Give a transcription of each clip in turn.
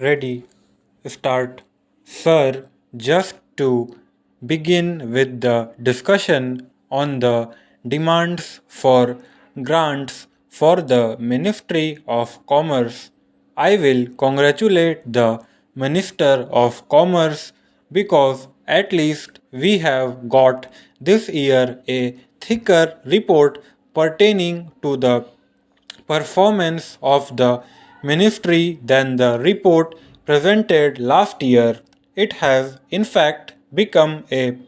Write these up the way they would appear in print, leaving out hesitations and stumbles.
Ready, start. Sir, just to begin with the discussion on the demands for grants for the Ministry of Commerce, I will congratulate the Minister of Commerce because at least we have got this year a thicker report pertaining to the performance of the ministry than the report presented last year. It has, in fact, become a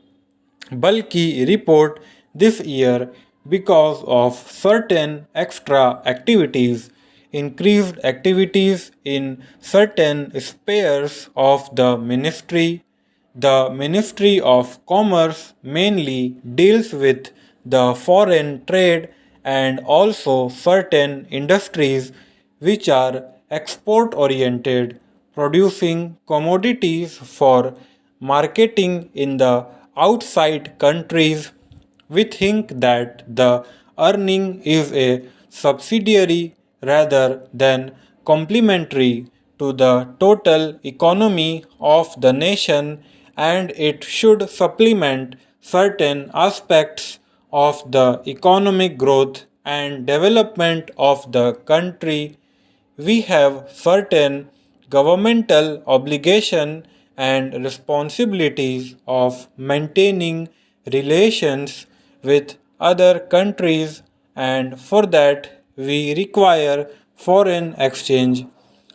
bulky report this year because of certain extra activities, increased activities in certain spheres of the ministry. The Ministry of Commerce mainly deals with the foreign trade and also certain industries which are export oriented, producing commodities for marketing in the outside countries. We think that the earning is a subsidiary rather than complementary to the total economy of the nation, and it should supplement certain aspects of the economic growth and development of the country. We have certain governmental obligation and responsibilities of maintaining relations with other countries, and for that we require foreign exchange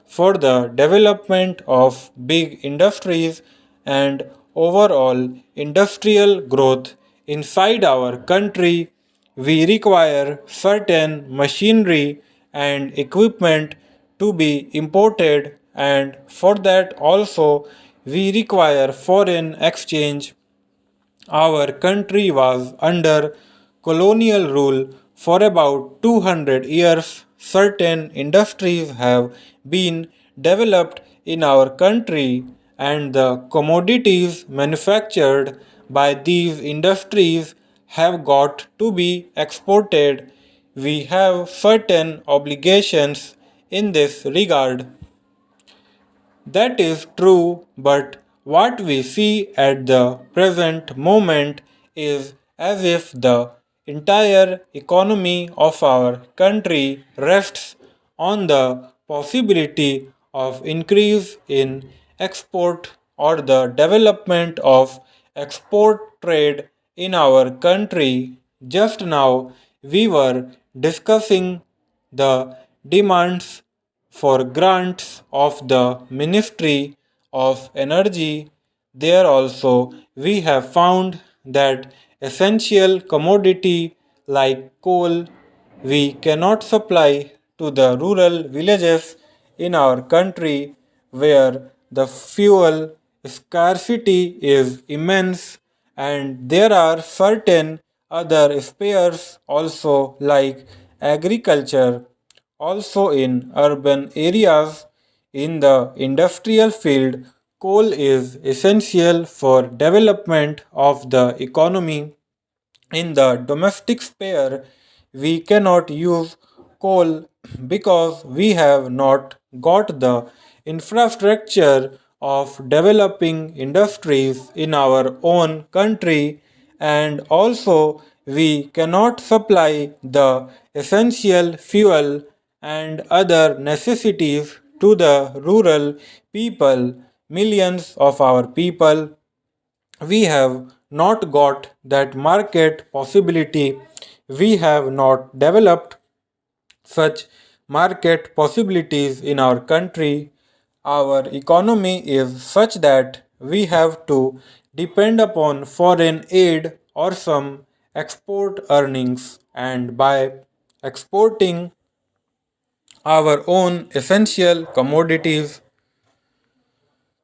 for the development of big industries and overall industrial growth inside our country. We require certain machinery and equipment to be imported, and for that also we require foreign exchange. Our country was under colonial rule for about 200 years. Certain industries have been developed in our country, and the commodities manufactured by these industries have got to be exported. We have certain obligations in this regard. That is true, but what we see at the present moment is as if the entire economy of our country rests on the possibility of increase in export or the development of export trade in our country. Just now we were discussing the demands for grants of the Ministry of Energy. There also we have found that essential commodity like coal we cannot supply to the rural villages in our country where the fuel scarcity is immense, and there are certain other spheres also like agriculture. Also in urban areas, in the industrial field, coal is essential for development of the economy. In the domestic sphere, we cannot use coal because we have not got the infrastructure of developing industries in our own country, and also we cannot supply the essential fuel and other necessities to the rural people. Millions of our people, we have not got that market possibility. We have not developed such market possibilities in our country. Our economy is such that we have to depend upon foreign aid or some export earnings, and by exporting our own essential commodities,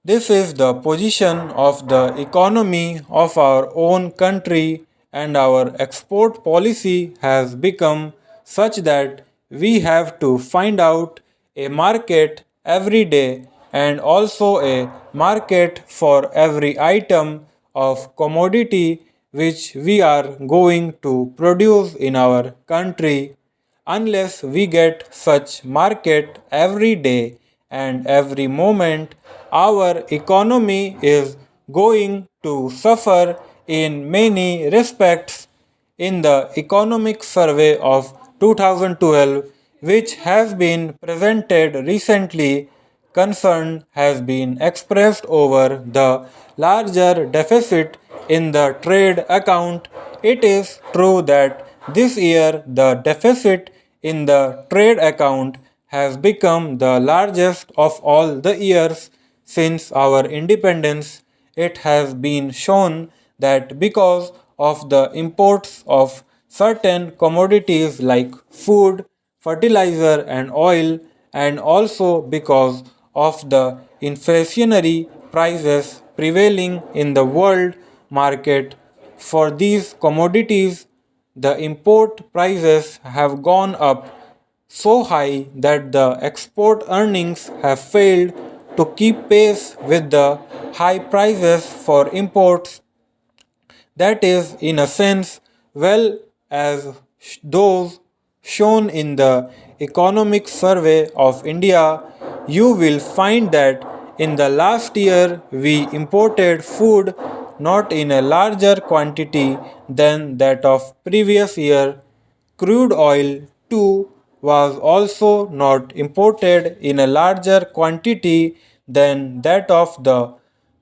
this is the position of the economy of our own country, and our export policy has become such that we have to find out a market every day and also a market for every item of commodity which we are going to produce in our country. Unless we get such market every day and every moment our economy is going to suffer in many respects. In the economic survey of 2012, which has been presented recently, concern has been expressed over the larger deficit in the trade account. It is true that this year the deficit in the trade account has become the largest of all the years since our independence. It has been shown that because of the imports of certain commodities like food, fertilizer, and oil, and also because of the inflationary prices prevailing in the world market for these commodities, the import prices have gone up so high that the export earnings have failed to keep pace with the high prices for imports. That is, in a sense, well as those shown in the Economic Survey of India. You will find that in the last year we imported food not in a larger quantity than that of previous year. Crude oil, too, was also not imported in a larger quantity than that of the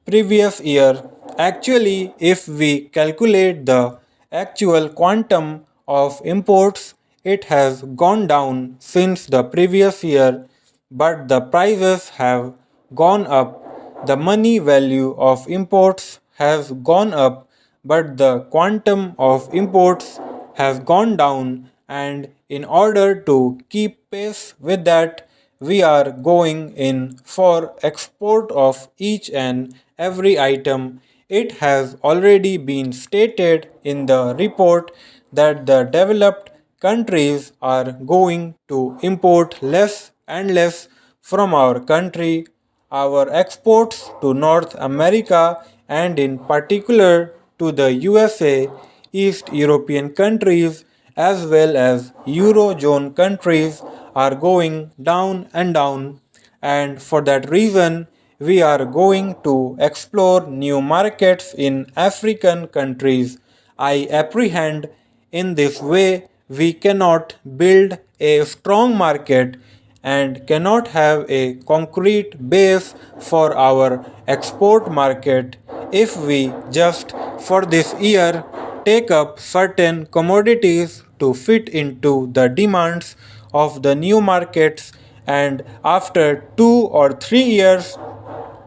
previous year. Actually, if we calculate the actual quantum of imports, it has gone down since the previous year, but the prices have gone up. The money value of imports has gone up, but the quantum of imports has gone down, and in order to keep pace with that, we are going in for export of each and every item. It has already been stated in the report that the developed countries are going to import less and less from our country. Our exports to North America and in particular to the USA, East European countries, as well as Eurozone countries are going down and down, and for that reason we are going to explore new markets in African countries. I apprehend in this way we cannot build a strong market and cannot have a concrete base for our export market if we just for this year take up certain commodities to fit into the demands of the new markets, and after 2 or 3 years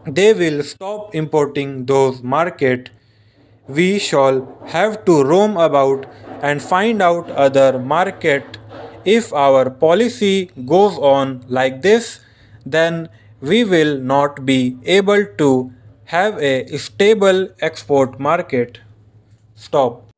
they will stop importing those market. We shall have to roam about and find out other market. If our policy goes on like this, then we will not be able to have a stable export market. Stop.